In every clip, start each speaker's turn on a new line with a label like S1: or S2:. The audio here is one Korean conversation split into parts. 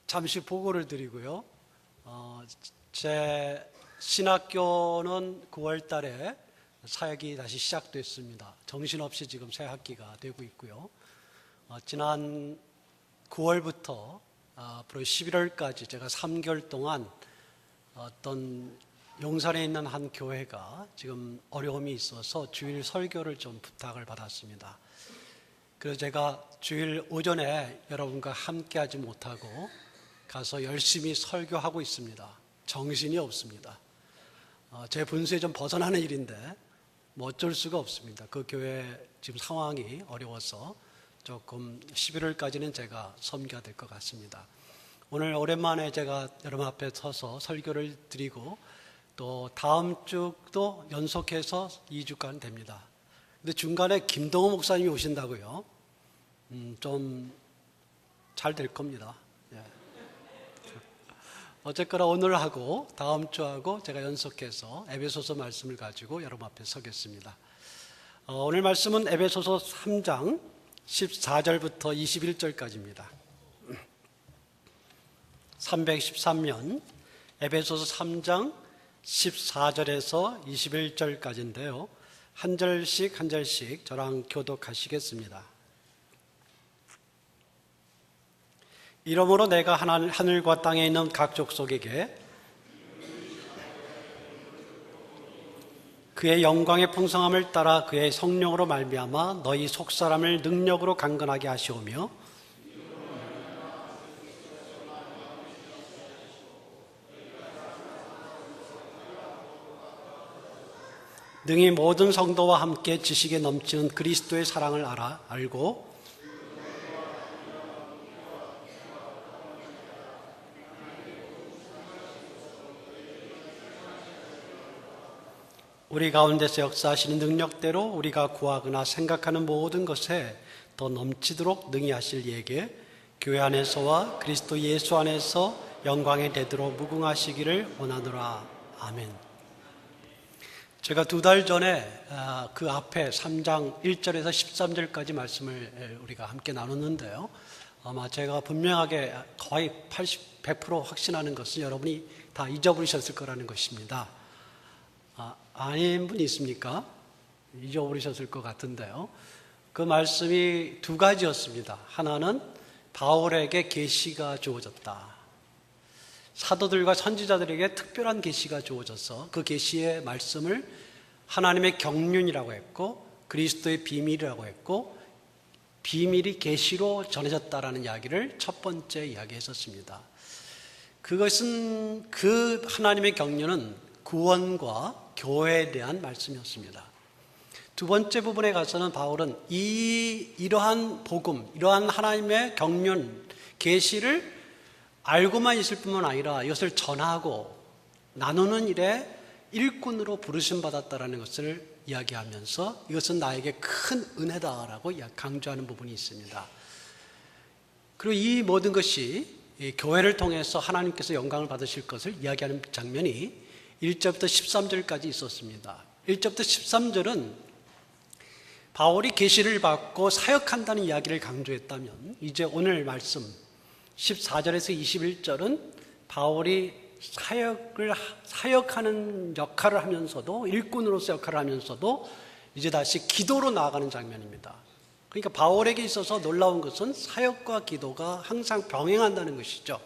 S1: 잠시 보고를 드리고요. 제 신학교는 9월 달에 사역이 다시 시작됐습니다. 정신없이 지금 새 학기가 되고 있고요. 지난 9월부터 앞으로 11월까지 제가 3개월 동안 어떤 용산에 있는 한 교회가 지금 어려움이 있어서 주일 설교를 좀 부탁을 받았습니다. 그래서 제가 주일 오전에 여러분과 함께 하지 못하고 가서 열심히 설교하고 있습니다. 정신이 없습니다. 제 분수에 좀 벗어나는 일인데 뭐 어쩔 수가 없습니다. 그 교회 지금 상황이 어려워서 조금 11월까지는 제가 섬겨야 될 것 같습니다. 오늘 오랜만에 제가 여러분 앞에 서서 설교를 드리고 또 다음 주도 연속해서 2주간 됩니다. 근데 중간에 김동호 목사님이 오신다고요. 좀 잘 될 겁니다. 예. 어쨌거나 오늘하고 다음 주하고 제가 연속해서 에베소서 말씀을 가지고 여러분 앞에 서겠습니다. 오늘 말씀은 에베소서 3장 14절부터 21절까지입니다. 313면 에베소서 3장 14절에서 21절까지인데요. 한 절씩 저랑 교독하시겠습니다. 이러므로 내가 하늘과 땅에 있는 각 족속에게 그의 영광의 풍성함을 따라 그의 성령으로 말미암아 너희 속사람을 능력으로 강건하게 하시오며 능히 모든 성도와 함께 지식에 넘치는 그리스도의 사랑을 알고 우리 가운데서 역사하시는 능력대로 우리가 구하거나 생각하는 모든 것에 더 넘치도록 능히 하실 이에게 교회 안에서와 그리스도 예수 안에서 영광에 대도록 무궁하시기를 원하노라. 아멘. 제가 2달 전에 그 앞에 3장 1절에서 13절까지 말씀을 우리가 함께 나눴는데요. 아마 제가 분명하게 거의 100% 확신하는 것은 여러분이 다 잊어버리셨을 거라는 것입니다. 아닌 분이 있습니까? 잊어버리셨을 것 같은데요. 그 말씀이 두 가지였습니다. 하나는 바울에게 계시가 주어졌다. 사도들과 선지자들에게 특별한 계시가 주어져서 그 계시의 말씀을 하나님의 경륜이라고 했고 그리스도의 비밀이라고 했고 비밀이 계시로 전해졌다라는 이야기를 첫 번째 이야기했었습니다. 그것은 그 하나님의 경륜은 구원과 교회에 대한 말씀이었습니다. 두 번째 부분에 가서는 바울은 이러한 복음, 이러한 하나님의 경륜, 계시를 알고만 있을 뿐만 아니라 이것을 전하고 나누는 일에 일꾼으로 부르심받았다는 것을 이야기하면서 이것은 나에게 큰 은혜다라고 강조하는 부분이 있습니다. 그리고 이 모든 것이 교회를 통해서 하나님께서 영광을 받으실 것을 이야기하는 장면이 1절부터 13절까지 있었습니다. 1절부터 13절은 바울이 계시를 받고 사역한다는 이야기를 강조했다면 이제 오늘 말씀 14절에서 21절은 바울이 사역하는 역할을 하면서도 일꾼으로서 역할을 하면서도 이제 다시 기도로 나아가는 장면입니다. 그러니까 바울에게 있어서 놀라운 것은 사역과 기도가 항상 병행한다는 것이죠.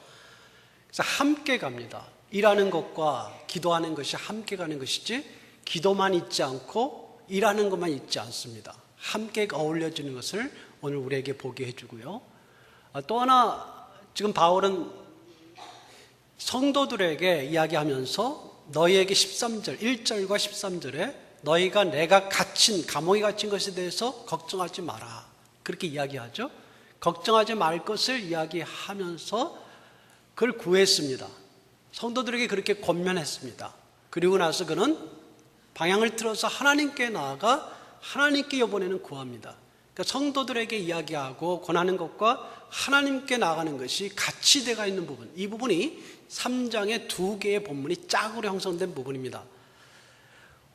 S1: 그래서 함께 갑니다. 일하는 것과 기도하는 것이 함께 가는 것이지 기도만 있지 않고 일하는 것만 있지 않습니다. 함께 어울려지는 것을 오늘 우리에게 보게 해주고요. 또 하나 지금 바울은 성도들에게 이야기하면서 너희에게 13절, 1절과 13절에 너희가 내가 감옥에 갇힌 것에 대해서 걱정하지 마라. 그렇게 이야기하죠. 걱정하지 말 것을 이야기하면서 그걸 구했습니다. 성도들에게 그렇게 권면했습니다. 그리고 나서 그는 방향을 틀어서 하나님께 나아가 하나님께 이번에는 구합니다. 그러니까 성도들에게 이야기하고 권하는 것과 하나님께 나아가는 것이 같이 되어 있는 부분, 이 부분이 3장의 2개의 본문이 짝으로 형성된 부분입니다.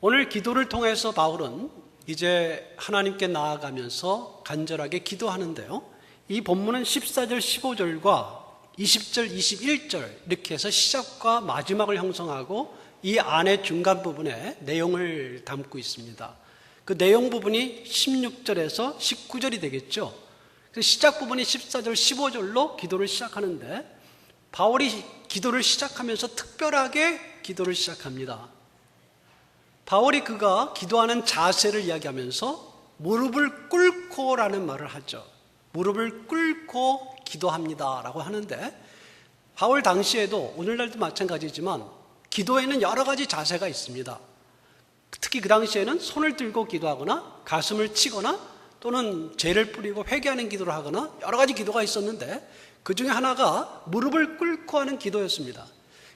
S1: 오늘 기도를 통해서 바울은 이제 하나님께 나아가면서 간절하게 기도하는데요. 이 본문은 14절 15절과 20절, 21절 이렇게 해서 시작과 마지막을 형성하고 이 안에 중간 부분에 내용을 담고 있습니다. 그 내용 부분이 16절에서 19절이 되겠죠. 그 시작 부분이 14절, 15절로 기도를 시작하는데 바울이 기도를 시작하면서 특별하게 기도를 시작합니다. 바울이 그가 기도하는 자세를 이야기하면서 무릎을 꿇고라는 말을 하죠. 무릎을 꿇고 기도합니다 라고 하는데 바울 당시에도 오늘날도 마찬가지지만 기도에는 여러 가지 자세가 있습니다. 특히 그 당시에는 손을 들고 기도하거나 가슴을 치거나 또는 죄를 뿌리고 회개하는 기도를 하거나 여러 가지 기도가 있었는데 그 중에 하나가 무릎을 꿇고 하는 기도였습니다.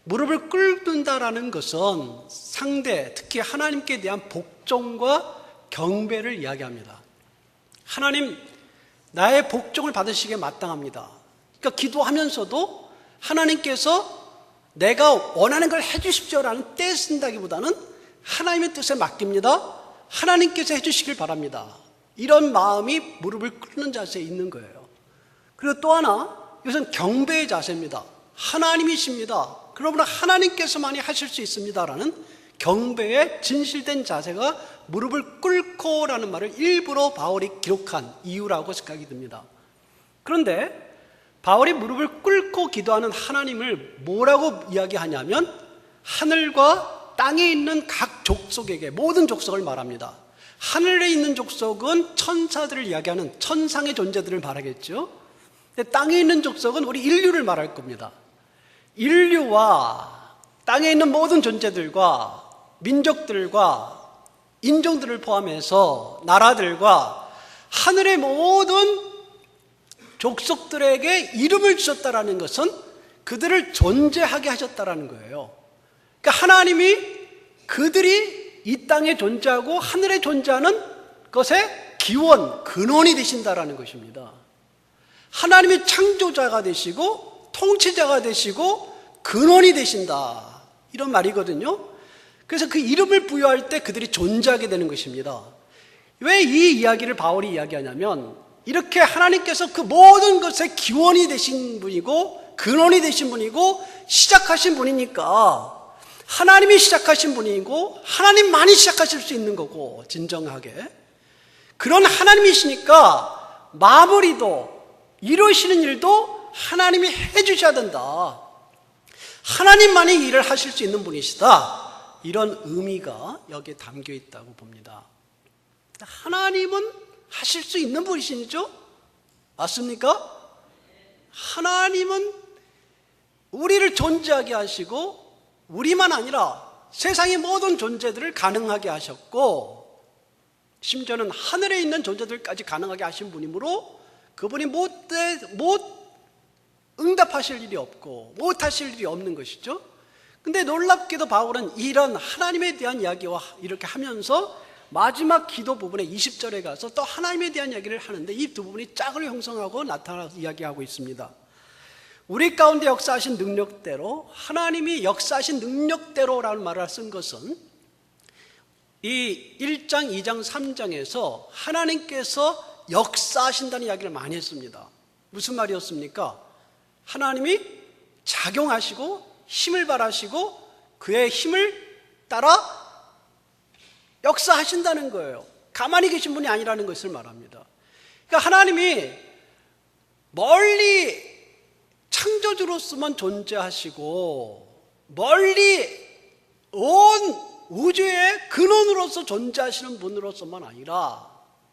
S1: 무릎을 꿇는다라는 것은 상대, 특히 하나님께 대한 복종과 경배를 이야기합니다. 하나님, 나의 복종을 받으시기에 마땅합니다. 그러니까 기도하면서도 하나님께서 내가 원하는 걸 해주십시오라는 떼쓴다기보다는 하나님의 뜻에 맡깁니다. 하나님께서 해주시길 바랍니다. 이런 마음이 무릎을 꿇는 자세에 있는 거예요. 그리고 또 하나, 이것은 경배의 자세입니다. 하나님이십니다. 그러므로 하나님께서만이 하실 수 있습니다라는 경배의 진실된 자세가 무릎을 꿇고라는 말을 일부러 바울이 기록한 이유라고 생각이 듭니다. 그런데 바울이 무릎을 꿇고 기도하는 하나님을 뭐라고 이야기하냐면 하늘과 땅에 있는 각 족속에게, 모든 족속을 말합니다. 하늘에 있는 족속은 천사들을 이야기하는 천상의 존재들을 말하겠죠. 근데 땅에 있는 족속은 우리 인류를 말할 겁니다. 인류와 땅에 있는 모든 존재들과 민족들과 인종들을 포함해서 나라들과 하늘의 모든 족속들에게 이름을 주셨다라는 것은 그들을 존재하게 하셨다라는 거예요. 그러니까 하나님이 그들이 이 땅에 존재하고 하늘에 존재하는 것의 기원, 근원이 되신다라는 것입니다. 하나님이 창조자가 되시고 통치자가 되시고 근원이 되신다, 이런 말이거든요. 그래서 그 이름을 부여할 때 그들이 존재하게 되는 것입니다. 왜 이 이야기를 바울이 이야기하냐면 이렇게 하나님께서 그 모든 것의 기원이 되신 분이고 근원이 되신 분이고 시작하신 분이니까 하나님이 시작하신 분이고 하나님만이 시작하실 수 있는 거고, 진정하게 그런 하나님이시니까 마무리도 이루시는 일도 하나님이 해주셔야 된다. 하나님만이 일을 하실 수 있는 분이시다, 이런 의미가 여기에 담겨 있다고 봅니다. 하나님은 하실 수 있는 분이시죠? 맞습니까? 하나님은 우리를 존재하게 하시고 우리만 아니라 세상의 모든 존재들을 가능하게 하셨고 심지어는 하늘에 있는 존재들까지 가능하게 하신 분이므로 그분이 못 응답하실 일이 없고 못하실 일이 없는 것이죠. 근데 놀랍게도 바울은 이런 하나님에 대한 이야기와 이렇게 하면서 마지막 기도 부분에 20절에 가서 또 하나님에 대한 이야기를 하는데 이 두 부분이 짝을 형성하고 나타나서 이야기하고 있습니다. 우리 가운데 역사하신 능력대로, 하나님이 역사하신 능력대로라는 말을 쓴 것은 이 1장, 2장, 3장에서 하나님께서 역사하신다는 이야기를 많이 했습니다. 무슨 말이었습니까? 하나님이 작용하시고 힘을 발하시고 그의 힘을 따라 역사하신다는 거예요. 가만히 계신 분이 아니라는 것을 말합니다. 그러니까 하나님이 멀리 창조주로서만 존재하시고 멀리 온 우주의 근원으로서 존재하시는 분으로서만 아니라,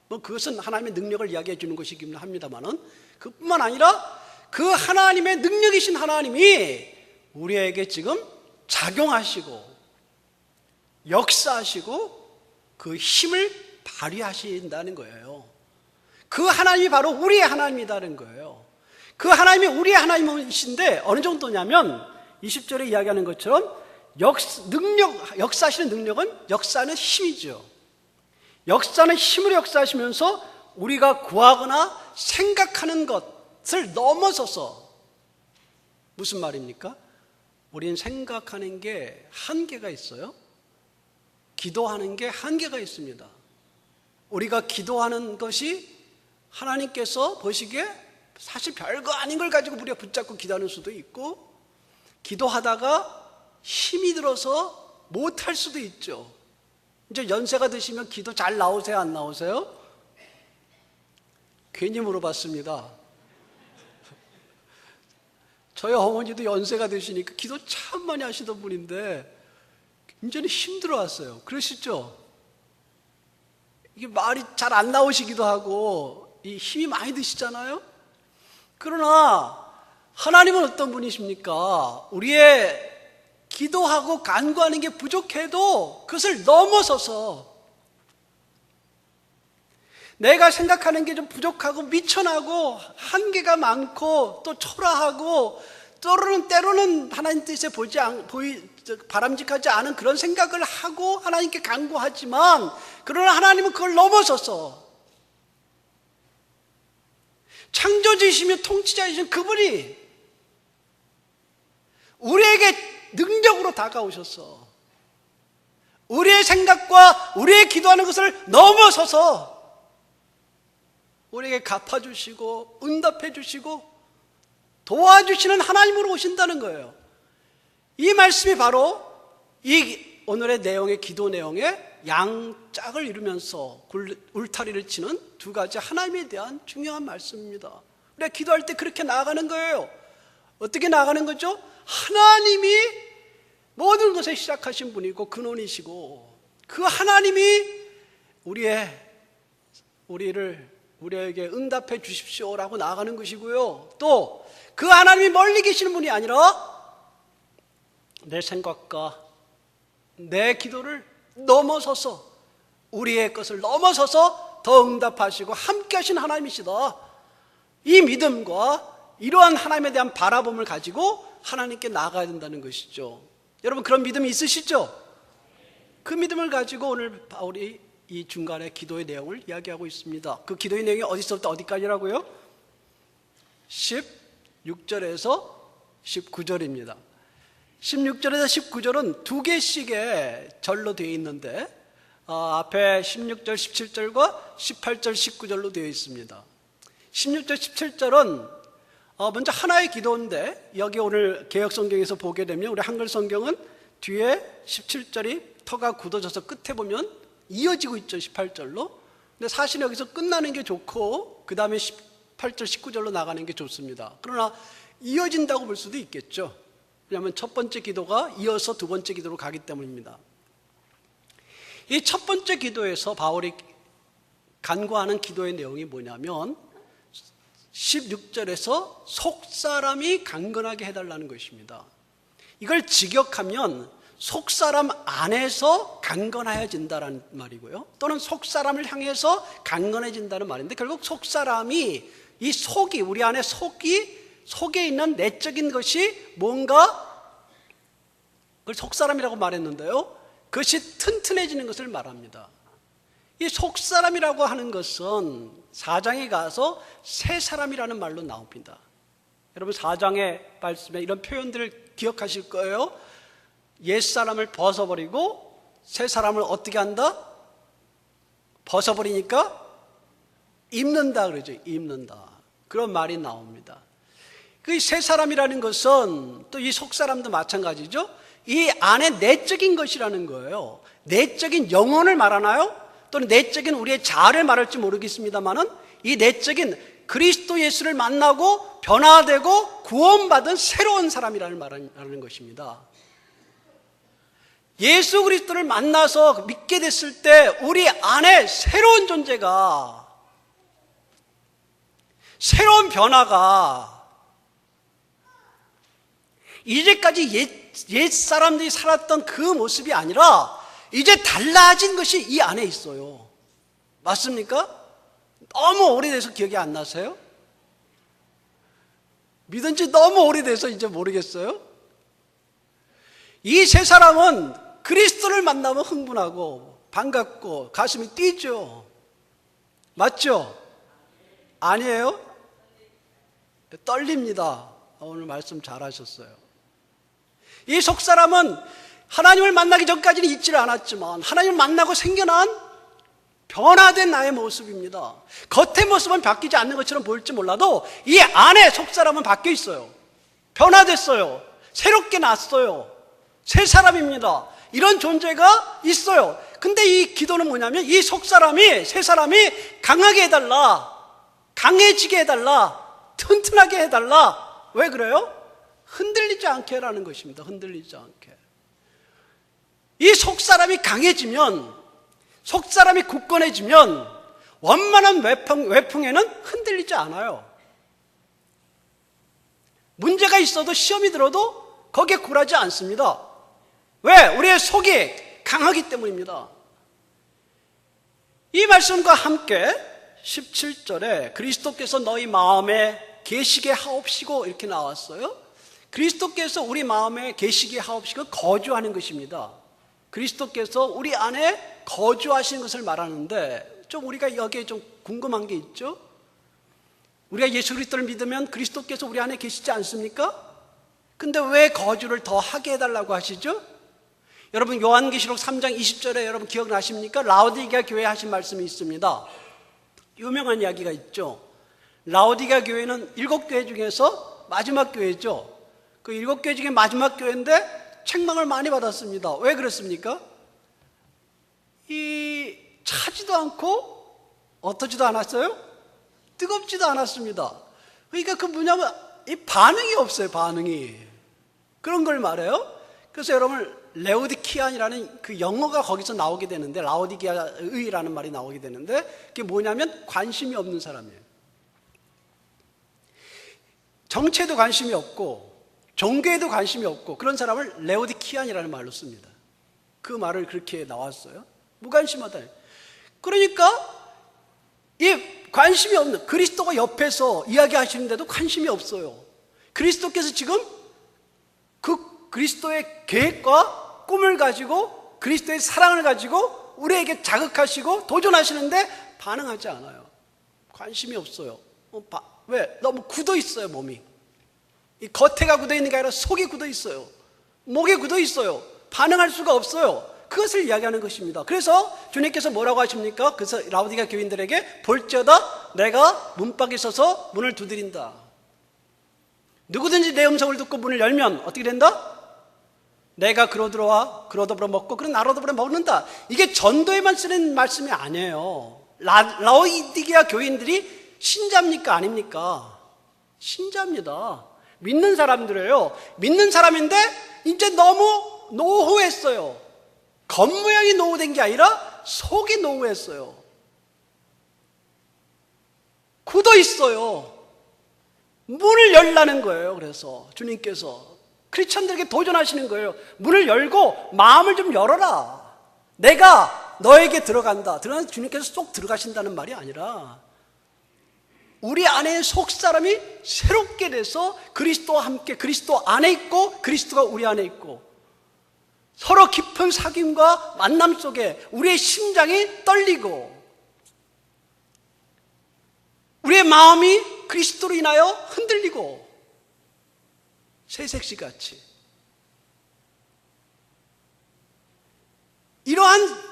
S1: 뭐 그것은 하나님의 능력을 이야기해 주는 것이긴 합니다만은 그뿐만 아니라 그 하나님의 능력이신 하나님이 우리에게 지금 작용하시고 역사하시고 그 힘을 발휘하신다는 거예요. 그 하나님이 바로 우리의 하나님이라는 거예요. 그 하나님이 우리의 하나님이신데 어느 정도냐면 20절에 이야기하는 것처럼 역사하시는 능력은 역사하는 힘이죠. 역사는 힘으로 역사하시면서 우리가 구하거나 생각하는 것을 넘어서서, 무슨 말입니까? 우리는 생각하는 게 한계가 있어요. 기도하는 게 한계가 있습니다. 우리가 기도하는 것이 하나님께서 보시기에 사실 별거 아닌 걸 가지고 우리가 붙잡고 기도하는 수도 있고, 기도하다가 힘이 들어서 못할 수도 있죠. 이제 연세가 드시면 기도 잘 나오세요, 안 나오세요? 괜히 물어봤습니다. 저희 어머니도 연세가 드시니까 기도 참 많이 하시던 분인데 이제는 힘들어 왔어요. 그러시죠? 이게 말이 잘 안 나오시기도 하고 이 힘이 많이 드시잖아요. 그러나 하나님은 어떤 분이십니까? 우리의 기도하고 간구하는 게 부족해도 그것을 넘어서서 내가 생각하는 게 좀 부족하고 미천하고 한계가 많고 또 초라하고 때로는 하나님 뜻에 바람직하지 않은 그런 생각을 하고 하나님께 간구하지만, 그러나 하나님은 그걸 넘어서서 창조주이시며 통치자이신 그분이 우리에게 능력으로 다가오셔서 우리의 생각과 우리의 기도하는 것을 넘어서서 우리에게 갚아주시고 응답해 주시고 도와주시는 하나님으로 오신다는 거예요. 이 말씀이 바로 이 오늘의 내용의 기도 내용의 양짝을 이루면서 울타리를 치는 두 가지 하나님에 대한 중요한 말씀입니다. 우리가 기도할 때 그렇게 나아가는 거예요. 어떻게 나아가는 거죠? 하나님이 모든 것을 시작하신 분이고 근원이시고 그 하나님이 우리에게 응답해 주십시오라고 나아가는 것이고요. 또 그 하나님이 멀리 계시는 분이 아니라 내 생각과 내 기도를 넘어서서 우리의 것을 넘어서서 더 응답하시고 함께 하신 하나님이시다. 이 믿음과 이러한 하나님에 대한 바라봄을 가지고 하나님께 나아가야 된다는 것이죠. 여러분 그런 믿음이 있으시죠? 그 믿음을 가지고 오늘 바울이 이 중간에 기도의 내용을 이야기하고 있습니다. 그 기도의 내용이 어디서부터 어디까지라고요? 16절에서 19절입니다. 16절에서 19절은 두 개씩의 절로 되어 있는데 앞에 16절, 17절과 18절, 19절로 되어 있습니다. 16절, 17절은 먼저 하나의 기도인데 여기 오늘 개역성경에서 보게 되면 우리 한글 성경은 뒤에 17절이 터가 굳어져서 끝에 보면 이어지고 있죠. 18절로. 근데 사실 여기서 끝나는 게 좋고 그 다음에 18절, 19절로 나가는 게 좋습니다. 그러나 이어진다고 볼 수도 있겠죠. 왜냐하면 첫 번째 기도가 이어서 두 번째 기도로 가기 때문입니다. 이 첫 번째 기도에서 바울이 간구하는 기도의 내용이 뭐냐면 16절에서 속사람이 강건하게 해달라는 것입니다. 이걸 직역하면 속사람 안에서 강건해진다는 말이고요. 또는 속사람을 향해서 강건해진다는 말인데 결국 속사람이 이 속이 우리 안에 속에 있는 내적인 것이 뭔가 그걸 속사람이라고 말했는데요. 그것이 튼튼해지는 것을 말합니다. 이 속사람이라고 하는 것은 4장에 가서 새 사람이라는 말로 나옵니다. 여러분 4장의 말씀에 이런 표현들을 기억하실 거예요. 옛사람을 벗어버리고 새 사람을 어떻게 한다? 벗어버리니까 입는다 그러죠. 입는다. 그런 말이 나옵니다. 그 새 사람이라는 것은 또 이 속사람도 마찬가지죠. 이 안에 내적인 것이라는 거예요. 내적인 영혼을 말하나요? 또는 내적인 우리의 자아를 말할지 모르겠습니다만은 이 내적인 그리스도 예수를 만나고 변화되고 구원받은 새로운 사람이라는 말하는 것입니다. 예수 그리스도를 만나서 믿게 됐을 때 우리 안에 새로운 존재가, 새로운 변화가, 이제까지 옛 사람들이 살았던 그 모습이 아니라 이제 달라진 것이 이 안에 있어요. 맞습니까? 너무 오래돼서 기억이 안 나세요? 믿은 지 너무 오래돼서 이제 모르겠어요? 이 세 사람은 그리스도를 만나면 흥분하고 반갑고 가슴이 뛰죠. 맞죠? 아니에요? 떨립니다. 오늘 말씀 잘하셨어요. 이 속사람은 하나님을 만나기 전까지는 있지를 않았지만 하나님을 만나고 생겨난 변화된 나의 모습입니다. 겉의 모습은 바뀌지 않는 것처럼 보일지 몰라도 이 안에 속사람은 바뀌어 있어요. 변화됐어요. 새롭게 났어요. 새 사람입니다. 이런 존재가 있어요. 근데 이 기도는 뭐냐면 이 속사람이, 새 사람이 강하게 해달라, 강해지게 해달라, 튼튼하게 해달라. 왜 그래요? 흔들리지 않게 하라는 것입니다. 흔들리지 않게. 이 속사람이 강해지면, 속사람이 굳건해지면 원만한 외풍에는 흔들리지 않아요. 문제가 있어도 시험이 들어도 거기에 굴하지 않습니다. 왜? 우리의 속이 강하기 때문입니다. 이 말씀과 함께 17절에 그리스도께서 너희 마음에 계시게 하옵시고 이렇게 나왔어요. 그리스도께서 우리 마음에 계시게 하옵시고 거주하는 것입니다. 그리스도께서 우리 안에 거주하시는 것을 말하는데 좀 우리가 여기에 좀 궁금한 게 있죠? 우리가 예수 그리스도를 믿으면 그리스도께서 우리 안에 계시지 않습니까? 근데 왜 거주를 더 하게 해달라고 하시죠? 여러분 요한계시록 3장 20절에 여러분 기억나십니까? 라오디게아 교회에 하신 말씀이 있습니다. 유명한 이야기가 있죠. 라오디게아 교회는 7교회 중에서 마지막 교회죠. 그 7교회 중에 마지막 교회인데 책망을 많이 받았습니다. 왜 그랬습니까? 차지도 않고 어떠지도 않았어요? 뜨겁지도 않았습니다. 그러니까 그 뭐냐면 이 반응이 없어요. 반응이. 그런 걸 말해요. 그래서 여러분 레오디키안이라는 그 영어가 거기서 나오게 되는데, 라오디게아의라는 말이 나오게 되는데 그게 뭐냐면 관심이 없는 사람이에요. 정체에도 관심이 없고 종교에도 관심이 없고 그런 사람을 레오디키안이라는 말로 씁니다. 그 말을 그렇게 나왔어요. 무관심하다. 그러니까 이 관심이 없는 그리스도가 옆에서 이야기하시는데도 관심이 없어요. 그리스도께서 지금 그 그리스도의 계획과 꿈을 가지고 그리스도의 사랑을 가지고 우리에게 자극하시고 도전하시는데 반응하지 않아요. 관심이 없어요. 왜? 너무 굳어 있어요. 몸이. 이 겉에가 굳어 있는 게 아니라 속이 굳어 있어요. 목에 굳어 있어요. 반응할 수가 없어요. 그것을 이야기하는 것입니다. 그래서 주님께서 뭐라고 하십니까? 그래서 라오디게아 교인들에게 볼지어다 내가 문밖에 서서 문을 두드린다. 누구든지 내 음성을 듣고 문을 열면 어떻게 된다? 내가 그로 들어와 그로 더불어 먹고 그는 나로 더불어 먹는다. 이게 전도에만 쓰는 말씀이 아니에요. 라오디게아 교인들이 신자입니까? 아닙니까? 신자입니다. 믿는 사람들이에요. 믿는 사람인데 이제 너무 노후했어요. 겉모양이 노후된 게 아니라 속이 노후했어요. 굳어 있어요. 문을 열라는 거예요. 그래서 주님께서 크리스천들에게 도전하시는 거예요. 문을 열고 마음을 좀 열어라. 내가 너에게 들어간다. 들어가서 주님께서 쏙 들어가신다는 말이 아니라 우리 안에 속사람이 새롭게 돼서 그리스도와 함께 그리스도 안에 있고 그리스도가 우리 안에 있고 서로 깊은 사귐과 만남 속에 우리의 심장이 떨리고 우리의 마음이 그리스도로 인하여 흔들리고 새색시 같이 이러한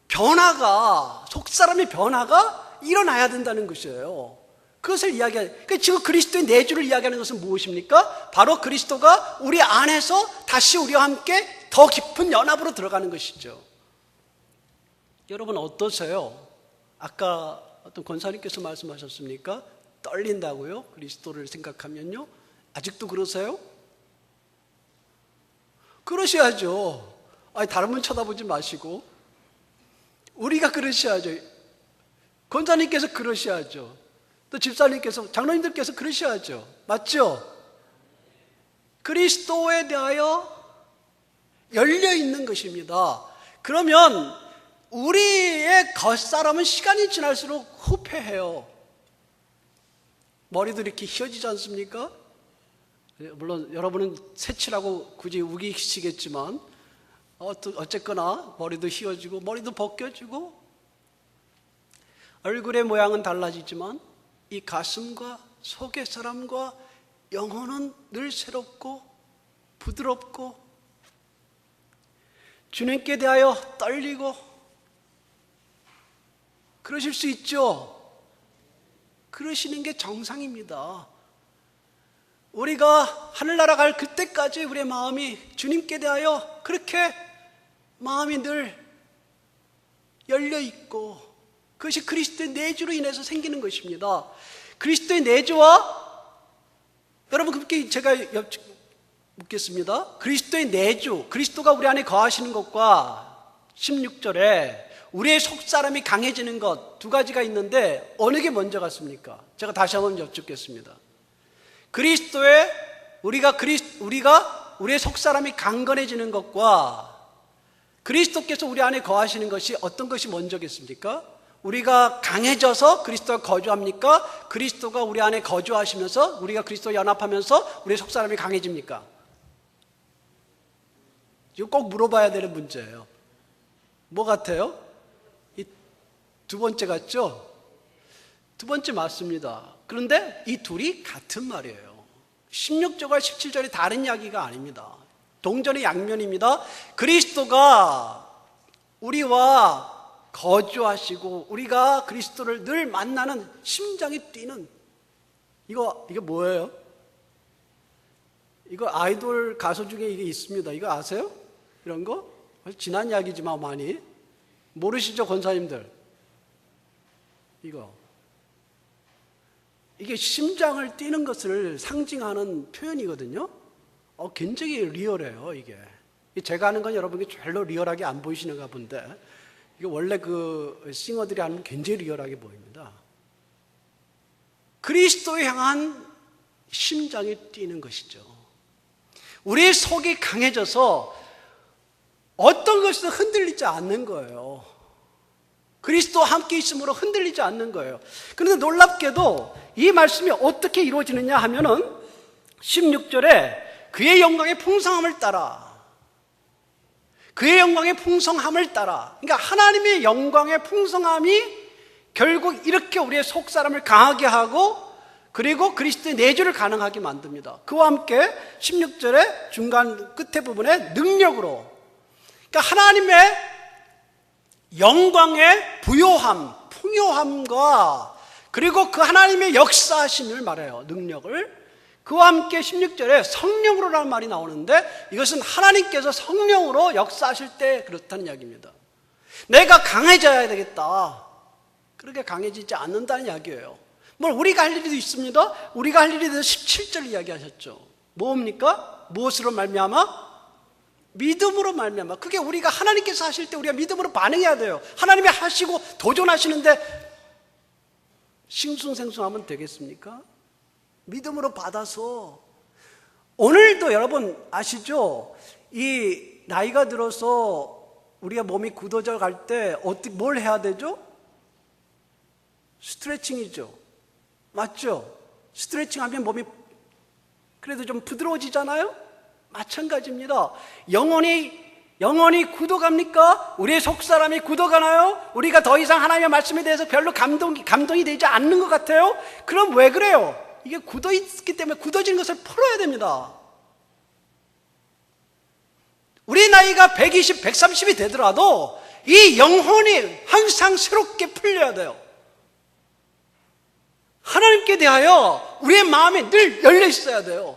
S1: 변화가 속사람의 변화가 일어나야 된다는 것이에요. 그것을 그러니까 지금 그리스도의 내주를 이야기하는 것은 무엇입니까? 바로 그리스도가 우리 안에서 다시 우리와 함께 더 깊은 연합으로 들어가는 것이죠. 여러분 어떠세요? 아까 어떤 권사님께서 말씀하셨습니까? 떨린다고요? 그리스도를 생각하면요? 아직도 그러세요? 그러셔야죠. 다른 분 쳐다보지 마시고 우리가 그러셔야죠. 권사님께서 그러셔야죠. 또 집사님께서, 장로님들께서 그러셔야죠. 맞죠? 그리스도에 대하여 열려 있는 것입니다. 그러면 우리의 겉사람은 시간이 지날수록 후패해요. 머리도 이렇게 휘어지지 않습니까? 물론 여러분은 새치라고 굳이 우기시겠지만 어쨌거나 머리도 휘어지고 머리도 벗겨지고 얼굴의 모양은 달라지지만 이 가슴과 속의 사람과 영혼은 늘 새롭고 부드럽고 주님께 대하여 떨리고 그러실 수 있죠. 그러시는 게 정상입니다. 우리가 하늘나라 갈 그때까지 우리의 마음이 주님께 대하여 그렇게 마음이 늘 열려있고, 그것이 그리스도의 내주로 인해서 생기는 것입니다. 그리스도의 내주와, 여러분 그렇게 제가 묻겠습니다. 그리스도의 내주, 그리스도가 우리 안에 거하시는 것과 16절에 우리의 속사람이 강해지는 것, 두 가지가 있는데 어느 게 먼저 같습니까? 제가 다시 한번 여쭙겠습니다. 그리스도의 우리가 우리의 속사람이 강건해지는 것과 그리스도께서 우리 안에 거하시는 것이 어떤 것이 먼저겠습니까? 우리가 강해져서 그리스도가 거주합니까? 그리스도가 우리 안에 거주하시면서 우리가 그리스도와 연합하면서 우리의 속사람이 강해집니까? 이거 꼭 물어봐야 되는 문제예요. 뭐 같아요? 이 두 번째 같죠? 두 번째 맞습니다. 그런데 이 둘이 같은 말이에요. 16절과 17절이 다른 이야기가 아닙니다. 동전의 양면입니다. 그리스도가 우리와 거주하시고 우리가 그리스도를 늘 만나는 심장이 뛰는, 이게 뭐예요? 이거 아이돌 가수 중에 이게 있습니다. 이거 아세요? 이런 거? 지난 이야기지만 많이 모르시죠, 권사님들? 이게 심장을 뛰는 것을 상징하는 표현이거든요. 굉장히 리얼해요. 이게 제가 하는 건 여러분이 별로 리얼하게 안 보이시는가 본데, 이게 원래 그 싱어들이 하는 건 굉장히 리얼하게 보입니다. 그리스도에 향한 심장이 뛰는 것이죠. 우리의 속이 강해져서 어떤 것도 흔들리지 않는 거예요. 그리스도와 함께 있음으로 흔들리지 않는 거예요. 그런데 놀랍게도 이 말씀이 어떻게 이루어지느냐 하면은 16절에 그의 영광의 풍성함을 따라, 그의 영광의 풍성함을 따라, 그러니까 하나님의 영광의 풍성함이 결국 이렇게 우리의 속사람을 강하게 하고 그리고 그리스도의 내주를 가능하게 만듭니다. 그와 함께 16절의 중간 끝에 부분에 능력으로, 그러니까 하나님의 영광의 부요함, 풍요함과 그리고 그 하나님의 역사하심을 말해요. 능력을. 그와 함께 16절에 성령으로라는 말이 나오는데, 이것은 하나님께서 성령으로 역사하실 때 그렇다는 이야기입니다. 내가 강해져야 되겠다. 그렇게 강해지지 않는다는 이야기예요. 우리가 할 일도 있습니다. 우리가 할 일에 대해서 17절 이야기하셨죠. 뭡니까? 무엇으로 말미암아? 믿음으로 말미암아. 그게 우리가 하나님께서 하실 때 우리가 믿음으로 반응해야 돼요. 하나님이 하시고 도전하시는데 싱숭생숭하면 되겠습니까? 믿음으로 받아서. 오늘도 여러분 아시죠? 이 나이가 들어서 우리가 몸이 굳어져 갈 때 뭘 해야 되죠? 스트레칭이죠. 맞죠? 스트레칭 하면 몸이 그래도 좀 부드러워지잖아요? 마찬가지입니다. 영혼이 굳어갑니까? 우리의 속사람이 굳어가나요? 우리가 더 이상 하나님의 말씀에 대해서 별로 감동이 되지 않는 것 같아요? 그럼 왜 그래요? 이게 굳어있기 때문에 굳어지는 것을 풀어야 됩니다. 우리 나이가 120, 130이 되더라도 이 영혼이 항상 새롭게 풀려야 돼요. 하나님께 대하여 우리의 마음이 늘 열려 있어야 돼요.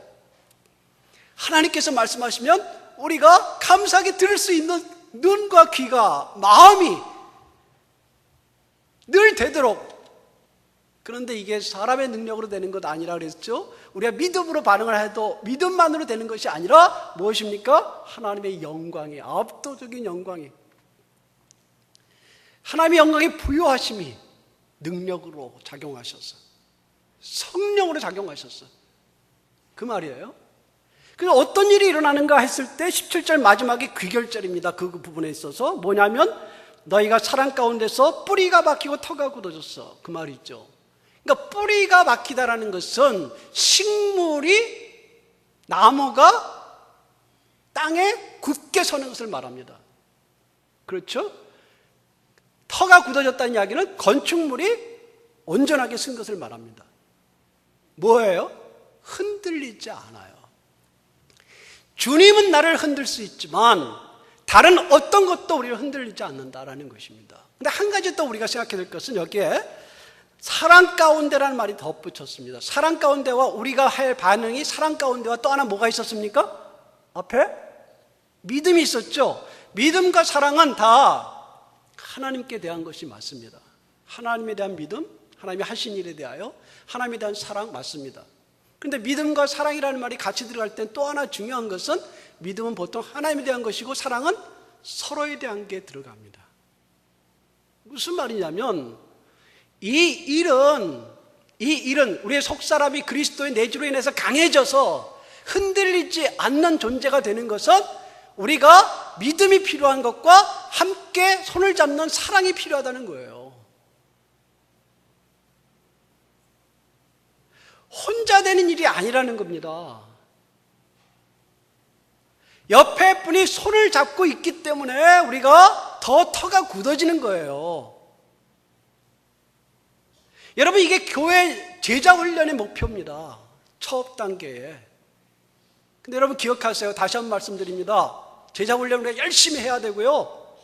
S1: 하나님께서 말씀하시면 우리가 감사하게 들을 수 있는 눈과 귀가, 마음이 늘 되도록. 그런데 이게 사람의 능력으로 되는 것 아니라 그랬죠. 우리가 믿음으로 반응을 해도 믿음만으로 되는 것이 아니라 무엇입니까? 하나님의 영광이, 압도적인 영광이, 하나님의 영광의 부요하심이 능력으로 작용하셔서, 성령으로 작용하셔서, 그 말이에요. 그래서 어떤 일이 일어나는가 했을 때 17절 마지막에 귀결절입니다. 그 부분에 있어서 뭐냐면 너희가 사랑 가운데서 뿌리가 박히고 터가 굳어졌어. 그 말이 있죠. 그러니까 뿌리가 박히다라는 것은 식물이, 나무가 땅에 굳게 서는 것을 말합니다. 그렇죠? 터가 굳어졌다는 이야기는 건축물이 온전하게 쓴 것을 말합니다. 뭐예요? 흔들리지 않아요. 주님은 나를 흔들 수 있지만 다른 어떤 것도 우리를 흔들리지 않는다라는 것입니다. 근데 한 가지 또 우리가 생각해야 될 것은 여기에 사랑 가운데라는 말이 덧붙였습니다. 사랑 가운데와 우리가 할 반응이 사랑 가운데와 또 하나 뭐가 있었습니까? 앞에 믿음이 있었죠. 믿음과 사랑은 다 하나님께 대한 것이 맞습니다. 하나님에 대한 믿음, 하나님이 하신 일에 대하여 하나님에 대한 사랑 맞습니다. 그런데 믿음과 사랑이라는 말이 같이 들어갈 땐 또 하나 중요한 것은 믿음은 보통 하나님에 대한 것이고 사랑은 서로에 대한 게 들어갑니다. 무슨 말이냐면 이 일은 우리의 속사람이 그리스도의 내주로 인해서 강해져서 흔들리지 않는 존재가 되는 것은 우리가 믿음이 필요한 것과 함께 손을 잡는 사랑이 필요하다는 거예요. 혼자 되는 일이 아니라는 겁니다. 옆에 분이 손을 잡고 있기 때문에 우리가 더 터가 굳어지는 거예요. 여러분, 이게 교회 제자훈련의 목표입니다. 첫 단계에. 근데 여러분 기억하세요. 다시 한번 말씀드립니다. 제자훈련을 우리가 열심히 해야 되고요.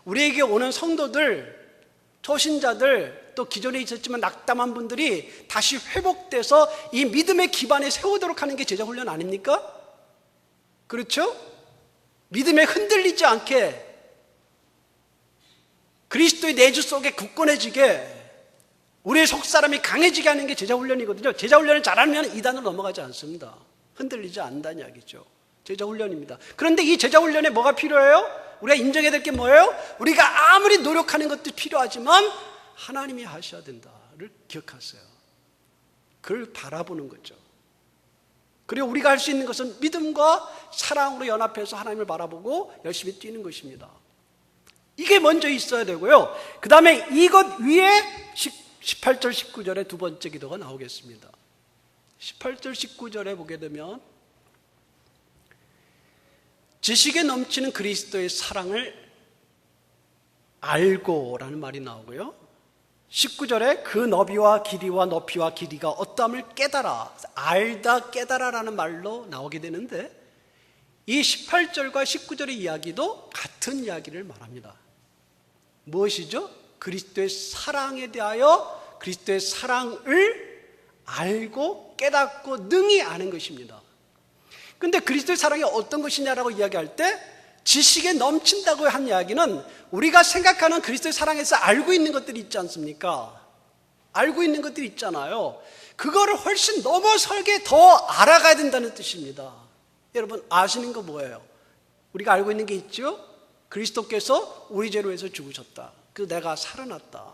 S1: 우리에게 오는 성도들, 초신자들, 또 기존에 있었지만 낙담한 분들이 다시 회복돼서 이 믿음의 기반에 세우도록 하는 게 제자훈련 아닙니까? 그렇죠? 믿음에 흔들리지 않게 그리스도의 내주 속에 굳건해지게 우리의 속사람이 강해지게 하는 게 제자훈련이거든요. 제자훈련을 잘하면 이단으로 넘어가지 않습니다. 흔들리지 않는다는 이야기죠. 제자훈련입니다. 그런데 이 제자훈련에 뭐가 필요해요? 우리가 인정해야 될 게 뭐예요? 우리가 아무리 노력하는 것도 필요하지만 하나님이 하셔야 된다를 기억하세요. 그걸 바라보는 거죠. 그리고 우리가 할 수 있는 것은 믿음과 사랑으로 연합해서 하나님을 바라보고 열심히 뛰는 것입니다. 이게 먼저 있어야 되고요. 그 다음에 이것 위에 18절 19절에 두 번째 기도가 나오겠습니다. 18절 19절에 보게 되면 지식에 넘치는 그리스도의 사랑을 알고 라는 말이 나오고요. 19절에 그 너비와 길이와 높이와 길이가 어떠함을 깨달아, 알다 깨달아 라는 말로 나오게 되는데 이 18절과 19절의 이야기도 같은 이야기를 말합니다. 무엇이죠? 그리스도의 사랑에 대하여 그리스도의 사랑을 알고 깨닫고 능히 아는 것입니다. 그런데 그리스도의 사랑이 어떤 것이냐라고 이야기할 때 지식에 넘친다고 한 이야기는 우리가 생각하는 그리스도의 사랑에서 알고 있는 것들이 있지 않습니까? 알고 있는 것들이 있잖아요. 그거를 훨씬 넘어설게 더 알아가야 된다는 뜻입니다. 여러분 아시는 거 뭐예요? 우리가 알고 있는 게 있죠? 그리스도께서 우리 죄로 해서 죽으셨다. 그 내가 살아났다.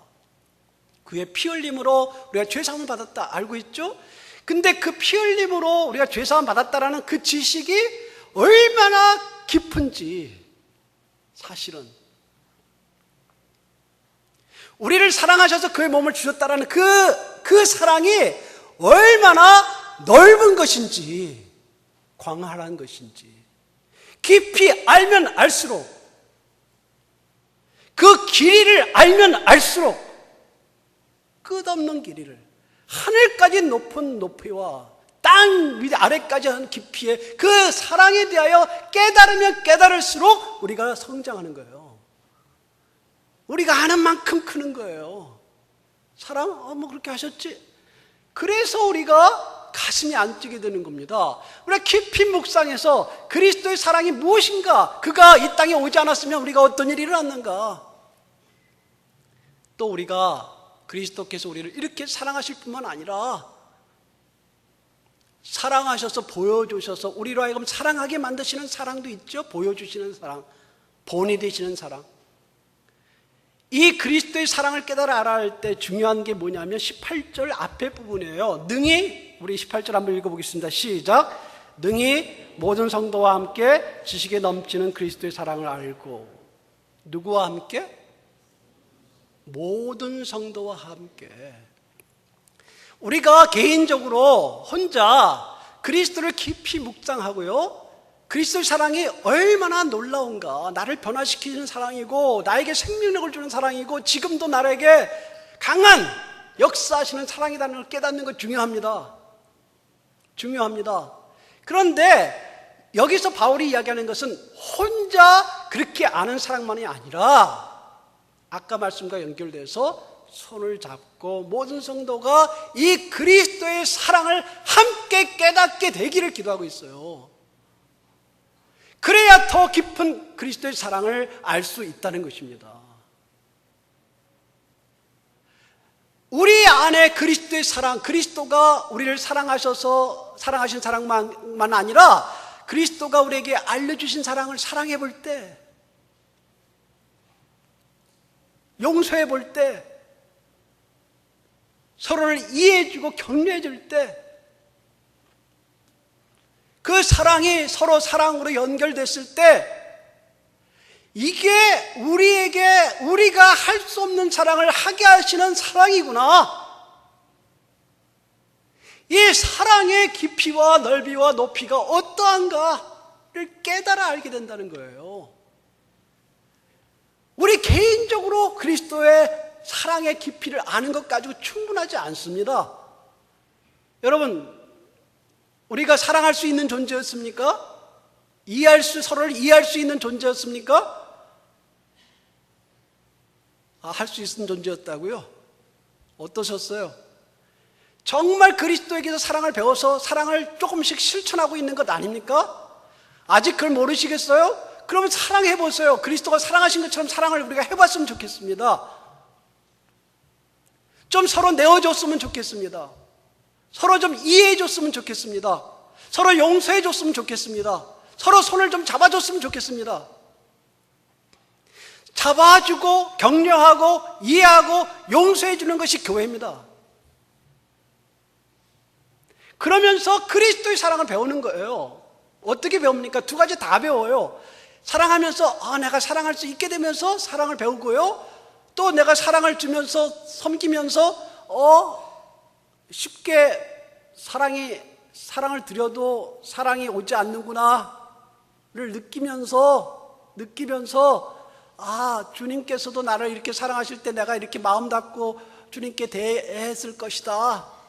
S1: 그의 피 흘림으로 우리가 죄사함을 받았다. 알고 있죠? 근데 그 피 흘림으로 우리가 죄사함 받았다라는 그 지식이 얼마나 깊은지 사실은 우리를 사랑하셔서 그의 몸을 주셨다라는 그 사랑이 얼마나 넓은 것인지 광활한 것인지 깊이 알면 알수록 그 길이를 알면 알수록 끝없는 길이를 하늘까지 높은 높이와 땅 위 아래까지 하는 깊이의 그 사랑에 대하여 깨달으면 깨달을수록 우리가 성장하는 거예요. 우리가 아는 만큼 크는 거예요. 사랑? 뭐 그렇게 하셨지? 그래서 우리가 가슴이 안 뛰게 되는 겁니다. 우리가 깊이 묵상해서 그리스도의 사랑이 무엇인가? 그가 이 땅에 오지 않았으면 우리가 어떤 일이 일어났는가? 또 우리가 그리스도께서 우리를 이렇게 사랑하실 뿐만 아니라 사랑하셔서 보여주셔서 우리로 하여금 사랑하게 만드시는 사랑도 있죠. 보여주시는 사랑, 본이 되시는 사랑. 이 그리스도의 사랑을 깨달아 알아야 할 때 중요한 게 뭐냐면 18절 앞에 부분이에요. 능히, 우리 18절 한번 읽어보겠습니다. 시작. 능히 모든 성도와 함께 지식에 넘치는 그리스도의 사랑을 알고. 누구와 함께? 모든 성도와 함께. 우리가 개인적으로 혼자 그리스도를 깊이 묵상하고요, 그리스도의 사랑이 얼마나 놀라운가, 나를 변화시키는 사랑이고 나에게 생명력을 주는 사랑이고 지금도 나에게 강한 역사하시는 사랑이라는 걸 깨닫는 것 중요합니다. 그런데 여기서 바울이 이야기하는 것은 혼자 그렇게 아는 사랑만이 아니라 아까 말씀과 연결돼서 손을 잡고 모든 성도가 이 그리스도의 사랑을 함께 깨닫게 되기를 기도하고 있어요. 그래야 더 깊은 그리스도의 사랑을 알 수 있다는 것입니다. 우리 안에 그리스도의 사랑, 그리스도가 우리를 사랑하셔서 사랑하신 사랑만 아니라 그리스도가 우리에게 알려주신 사랑을 사랑해 볼 때, 용서해 볼 때, 서로를 이해해주고 격려해 줄 때, 그 사랑이 서로 사랑으로 연결됐을 때 이게 우리가 할 수 없는 사랑을 하게 하시는 사랑이구나. 이 사랑의 깊이와 넓이와 높이가 어떠한가를 깨달아 알게 된다는 거예요. 우리 개인적으로 그리스도의 사랑의 깊이를 아는 것 가지고 충분하지 않습니다. 여러분, 우리가 사랑할 수 있는 존재였습니까? 서로를 이해할 수 있는 존재였습니까? 할 수 있는 존재였다고요? 어떠셨어요? 정말 그리스도에게서 사랑을 배워서 사랑을 조금씩 실천하고 있는 것 아닙니까? 아직 그걸 모르시겠어요? 그러면 사랑해보세요. 그리스도가 사랑하신 것처럼 사랑을 우리가 해봤으면 좋겠습니다. 좀 서로 내어줬으면 좋겠습니다. 서로 좀 이해해줬으면 좋겠습니다. 서로 용서해줬으면 좋겠습니다. 서로 손을 좀 잡아줬으면 좋겠습니다. 잡아주고 격려하고 이해하고 용서해주는 것이 교회입니다. 그러면서 그리스도의 사랑을 배우는 거예요. 어떻게 배웁니까? 두 가지 다 배워요. 사랑하면서 내가 사랑할 수 있게 되면서 사랑을 배우고요. 또 내가 사랑을 주면서 섬기면서 쉽게 사랑을 드려도 사랑이 오지 않는구나를 느끼면서 주님께서도 나를 이렇게 사랑하실 때 내가 이렇게 마음 닫고 주님께 대했을 것이다.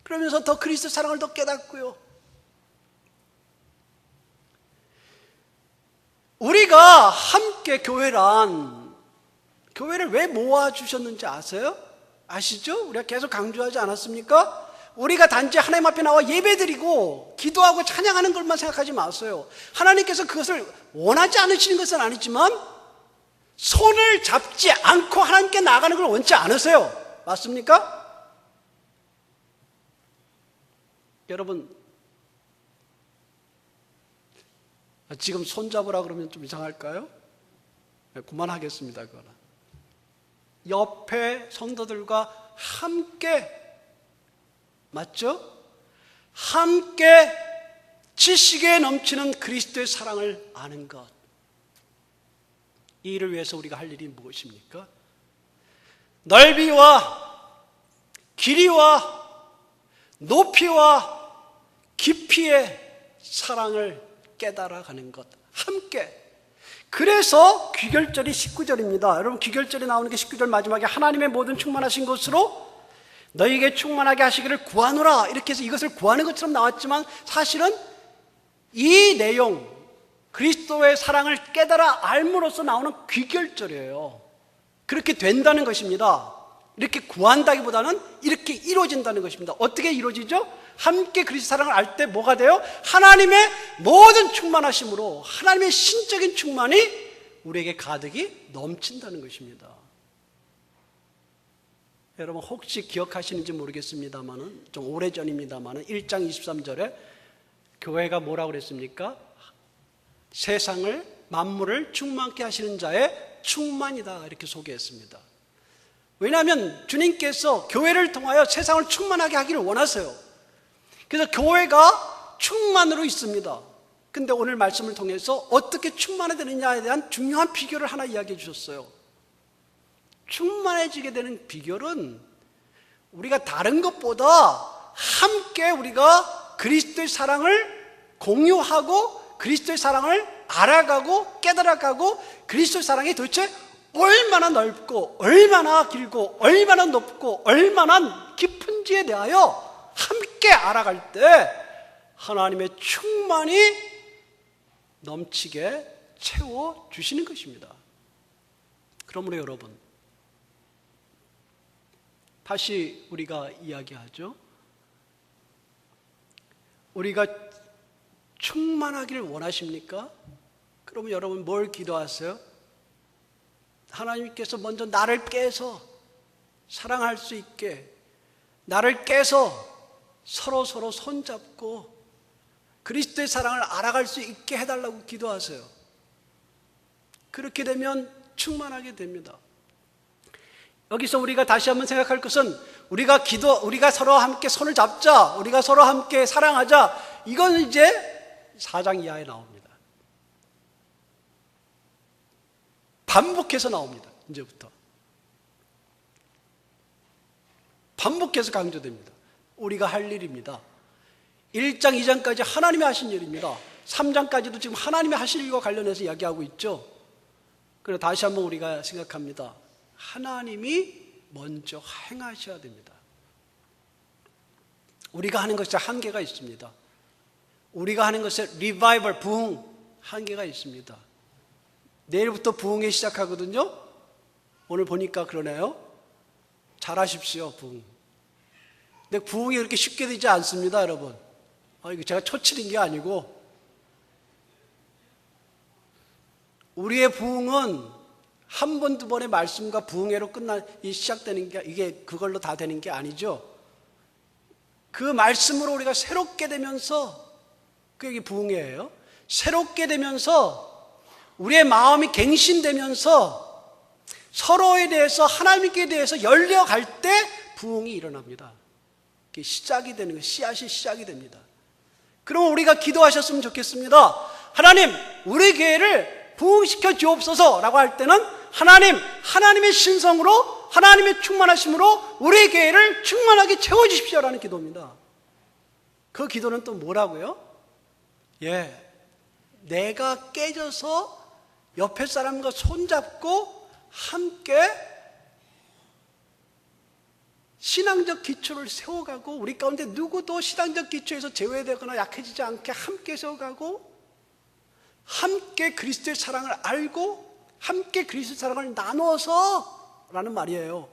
S1: 그러면서 더 그리스도 사랑을 더 깨닫고요. 우리가 함께 교회를 왜 모아주셨는지 아세요? 아시죠? 우리가 계속 강조하지 않았습니까? 우리가 단지 하나님 앞에 나와 예배드리고 기도하고 찬양하는 것만 생각하지 마세요. 하나님께서 그것을 원하지 않으시는 것은 아니지만 손을 잡지 않고 하나님께 나가는 걸 원치 않으세요. 맞습니까? 여러분, 지금 손 잡으라 그러면 좀 이상할까요? 그만하겠습니다. 그거는 옆에 성도들과 함께, 맞죠? 함께 지식에 넘치는 그리스도의 사랑을 아는 것, 이 일을 위해서 우리가 할 일이 무엇입니까? 넓이와 길이와 높이와 깊이의 사랑을 깨달아가는 것, 함께. 그래서 귀결절이 19절입니다. 여러분, 귀결절이 나오는 게 19절 마지막에 하나님의 모든 충만하신 것으로 너희에게 충만하게 하시기를 구하노라, 이렇게 해서 이것을 구하는 것처럼 나왔지만 사실은 이 내용, 그리스도의 사랑을 깨달아 알므로써 나오는 귀결절이에요. 그렇게 된다는 것입니다. 이렇게 구한다기보다는 이렇게 이루어진다는 것입니다. 어떻게 이루어지죠? 함께 그리스도 사랑을 알 때 뭐가 돼요? 하나님의 모든 충만하심으로 하나님의 신적인 충만이 우리에게 가득히 넘친다는 것입니다. 여러분, 혹시 기억하시는지 모르겠습니다만은, 좀 오래전입니다만은 1장 23절에 교회가 뭐라고 그랬습니까? 세상을, 만물을 충만케 하시는 자의 충만이다, 이렇게 소개했습니다. 왜냐하면 주님께서 교회를 통하여 세상을 충만하게 하기를 원하세요. 그래서 교회가 충만으로 있습니다. 근데 오늘 말씀을 통해서 어떻게 충만해야 되느냐에 대한 중요한 비결을 하나 이야기해 주셨어요. 충만해지게 되는 비결은 우리가 다른 것보다 함께 우리가 그리스도의 사랑을 공유하고 그리스도의 사랑을 알아가고 깨달아가고 그리스도의 사랑이 도대체 얼마나 넓고 얼마나 길고 얼마나 높고 얼마나 깊은지에 대하여 함께 알아갈 때 하나님의 충만이 넘치게 채워주시는 것입니다. 그러므로 여러분, 다시 우리가 이야기하죠. 우리가 충만하기를 원하십니까? 그러면 여러분 뭘 기도하세요? 하나님께서 먼저 나를 깨서 사랑할 수 있게, 나를 깨서 서로 손잡고 그리스도의 사랑을 알아갈 수 있게 해달라고 기도하세요. 그렇게 되면 충만하게 됩니다. 여기서 우리가 다시 한번 생각할 것은 우리가 서로 함께 손을 잡자, 우리가 서로 함께 사랑하자, 이건 이제 4장 이하에 나옵니다. 반복해서 나옵니다. 이제부터 반복해서 강조됩니다. 우리가 할 일입니다. 1장, 2장까지 하나님이 하신 일입니다. 3장까지도 지금 하나님이 하실 일과 관련해서 이야기하고 있죠. 그래서 다시 한번 우리가 생각합니다. 하나님이 먼저 행하셔야 됩니다. 우리가 하는 것에 한계가 있습니다. 우리가 하는 것에 리바이벌, 부흥, 한계가 있습니다. 내일부터 부흥이 시작하거든요. 오늘 보니까 그러네요. 잘하십시오, 부흥. 근데 부흥이 그렇게 쉽게 되지 않습니다, 여러분. 이거 제가 초치는 게 아니고, 우리의 부흥은 한 번, 두 번의 말씀과 부흥회로 시작되는 게, 이게 그걸로 다 되는 게 아니죠. 그 말씀으로 우리가 새롭게 되면서, 그게 부흥회예요. 새롭게 되면서 우리의 마음이 갱신되면서 서로에 대해서, 하나님께 대해서 열려갈 때 부흥이 일어납니다. 그게 시작이 되는 거예요. 씨앗이 시작이 됩니다. 그럼 우리가 기도하셨으면 좋겠습니다. 하나님, 우리 교회를 부흥시켜 주옵소서 라고 할 때는 하나님의 신성으로, 하나님의 충만하심으로 우리 교회를 충만하게 채워주십시오 라는 기도입니다. 그 기도는 또 뭐라고요? 내가 깨져서 옆에 사람과 손잡고 함께 신앙적 기초를 세워가고, 우리 가운데 누구도 신앙적 기초에서 제외되거나 약해지지 않게 함께 세워가고, 함께 그리스도의 사랑을 알고 함께 그리스도의 사랑을 나눠서 라는 말이에요.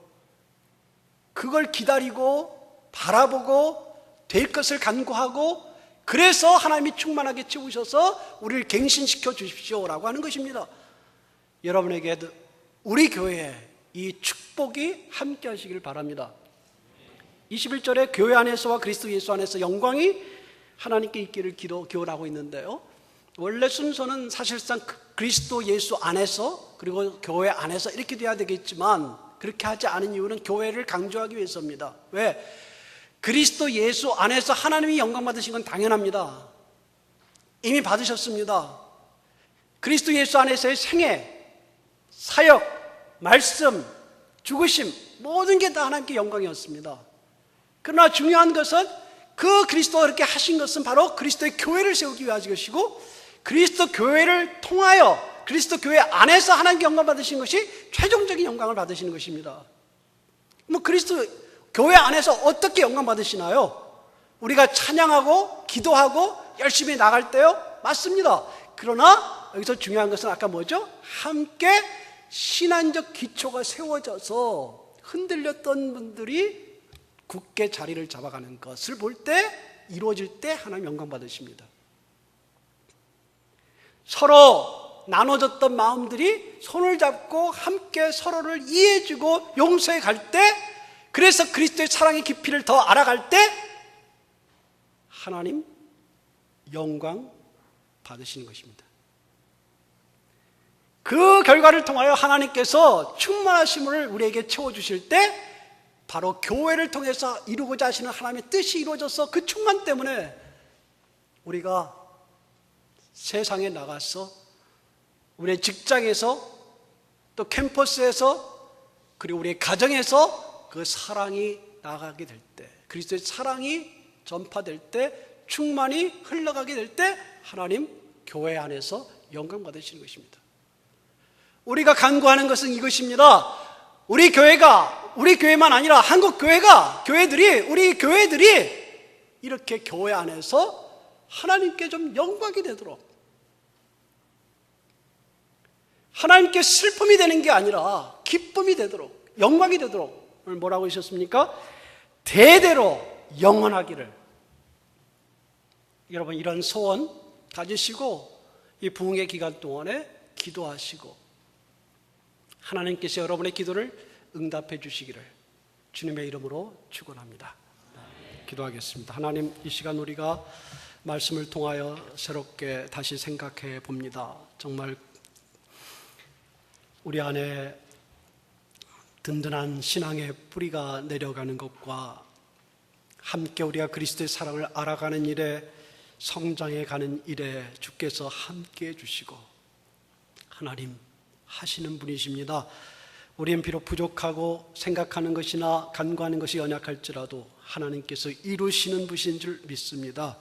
S1: 그걸 기다리고 바라보고 될 것을 간구하고, 그래서 하나님이 충만하게 채우셔서 우리를 갱신시켜 주십시오라고 하는 것입니다. 여러분에게 우리 교회에 이 축복이 함께 하시길 바랍니다. 21절에 교회 안에서와 그리스도 예수 안에서 영광이 하나님께 있기를 기원하고 있는데요, 원래 순서는 사실상 그리스도 예수 안에서 그리고 교회 안에서 이렇게 돼야 되겠지만, 그렇게 하지 않은 이유는 교회를 강조하기 위해서입니다. 왜? 그리스도 예수 안에서 하나님이 영광 받으신 건 당연합니다. 이미 받으셨습니다. 그리스도 예수 안에서의 생애, 사역, 말씀, 죽으심, 모든 게 다 하나님께 영광이었습니다. 그러나 중요한 것은 그 그리스도가 그렇게 하신 것은 바로 그리스도의 교회를 세우기 위한 것이고, 그리스도 교회를 통하여 그리스도 교회 안에서 하나님께 영광 받으신 것이 최종적인 영광을 받으시는 것입니다. 그리스도 교회 안에서 어떻게 영광 받으시나요? 우리가 찬양하고 기도하고 열심히 나갈 때요? 맞습니다. 그러나 여기서 중요한 것은 아까 뭐죠? 함께 신앙적 기초가 세워져서 흔들렸던 분들이 굳게 자리를 잡아가는 것을 볼 때, 이루어질 때 하나님 영광 받으십니다. 서로 나눠졌던 마음들이 손을 잡고 함께 서로를 이해해주고 용서해 갈 때, 그래서 그리스도의 사랑의 깊이를 더 알아갈 때 하나님 영광 받으시는 것입니다. 그 결과를 통하여 하나님께서 충만하심을 우리에게 채워주실 때, 바로 교회를 통해서 이루고자 하시는 하나님의 뜻이 이루어져서 그 충만 때문에 우리가 세상에 나가서, 우리의 직장에서, 또 캠퍼스에서, 그리고 우리의 가정에서 그 사랑이 나가게 될 때, 그리스도의 사랑이 전파될 때, 충만이 흘러가게 될 때 하나님 교회 안에서 영광 받으시는 것입니다. 우리가 간구하는 것은 이것입니다. 우리 교회만 아니라 한국 교회들이, 우리 교회들이 이렇게 교회 안에서 하나님께 좀 영광이 되도록, 하나님께 슬픔이 되는 게 아니라 기쁨이 되도록, 영광이 되도록, 오늘 뭐라고 하셨습니까? 대대로 영원하기를. 여러분, 이런 소원 가지시고 이 부흥의 기간 동안에 기도하시고 하나님께서 여러분의 기도를 응답해 주시기를 주님의 이름으로 축원합니다. 기도하겠습니다. 하나님, 이 시간 우리가 말씀을 통하여 새롭게 다시 생각해 봅니다. 정말 우리 안에 든든한 신앙의 뿌리가 내려가는 것과 함께 우리가 그리스도의 사랑을 알아가는 일에, 성장해 가는 일에 주께서 함께 해주시고 하나님 하시는 분이십니다. 우리는 비록 부족하고 생각하는 것이나 간구하는 것이 연약할지라도 하나님께서 이루시는 분이신 줄 믿습니다.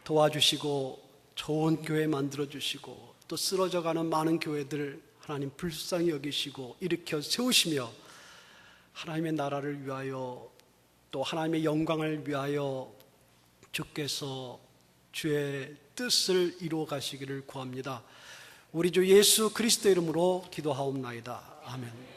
S1: 도와주시고 좋은 교회 만들어주시고 또 쓰러져가는 많은 교회들 하나님 불쌍히 여기시고 일으켜 세우시며 하나님의 나라를 위하여 또 하나님의 영광을 위하여 주께서 주의 뜻을 이루어 가시기를 구합니다. 우리 주 예수 그리스도 이름으로 기도하옵나이다. 아멘.